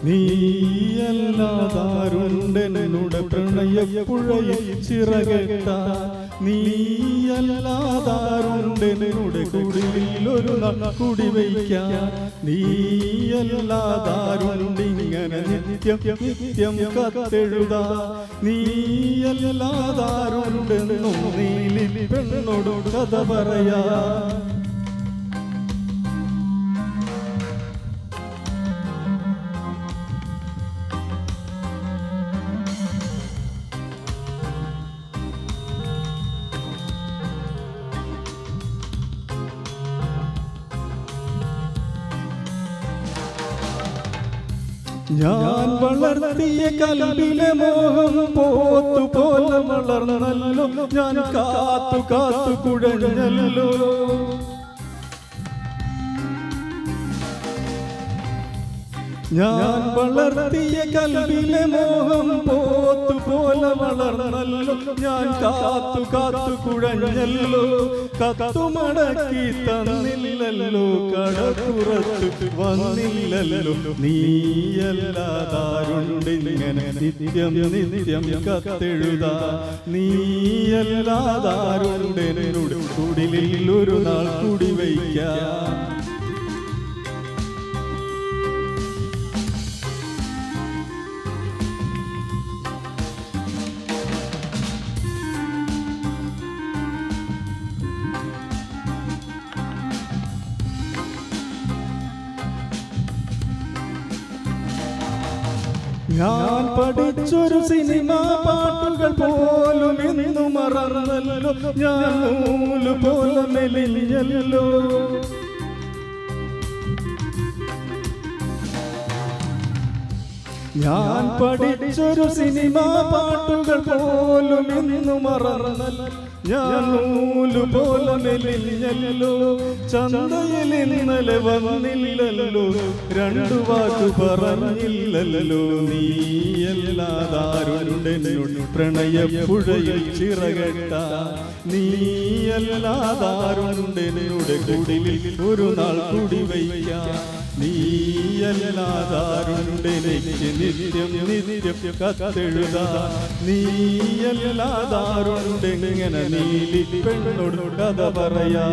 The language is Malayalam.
നീയല്ലാതാരുണ്ടെന്നുടെ പ്രണയപ്പുഴയിൽ ചിറകെട്ടാൻ, നീയല്ലാതാരുണ്ടെന്നുടെ കുടിലൊരു കുടിവയ്ക്കാൻ, നീയല്ലാതാരുണ്ടിങ്ങനെ നിത്യം നിത്യം കത്തെഴുതാ, നീയല്ലാതാരുണ്ടെന്നും നീലി പെണ്ണോട് കഥ പറയാ. ഞാൻ വളർത്തിയ കൽവിലെ മോഹം പോത്തുപോലെ വളർന്നല്ലോ, ഞാൻ കാത്തു കാത്തു കുഴഞ്ഞല്ലോ. ഞാൻ വളർത്തിയ കൽവിലെ മോഹം പോത്തുപോലെ വളർന്നല്ലോ, ഞാൻ കാത്തു കാത്തു കുഴഞ്ഞല്ലോ. കത്തുമടക്കി തന്നില്ലല്ലോ, കടപ്പുറത്ത് വന്നില്ലല്ലോ. നീയല്ലാതാരുണ്ടിങ്ങനെ നിത്യം നിത്യം കത്തെഴുതാ, നീയല്ലാതാരുണ്ടെന്നോട് കുടിലിൽ ഒരു നാൾ കുടിവയ്ക്കാം. ഞാൻ പഠിച്ചൊരു സിനിമാ പാട്ടുകൾ പോലും ഇന്നു മറന്നല്ലോ, ഞാൻ നൂല് പോലെ മെലിഞ്ഞല്ലോ. ഞാൻ പഠിച്ചൊരു സിനിമാ പാട്ടുകൾ പോലും ഇന്നു മറന്നല്ലോ, ഞാൻ നൂല് പോലെ മെലിഞ്ഞല്ലോ. ചന്തയിൽ ഇന്നലെ വന്നില്ലല്ലോ, രണ്ടു വാക്കു പറഞ്ഞില്ലല്ലോ. നീയല്ലാതാരുണ്ടെന്നോട് പ്രണയപ്പുഴയിൽ ചിറകെട്ടാ, നീയല്ലാതാരുണ്ടെന്നോട് കുടിലിൽ ഒരു നാൾ കുടിവയ്ക്കാം. നീയല്ലാതാരുണ്ടെനിക്ക് നിത്യം നിത്യം കത്തെഴുതാ, നീയല്ലാതാരുണ്ടെങ്ങനെ നീലി പെണ്ണോട് കഥ പറയാ.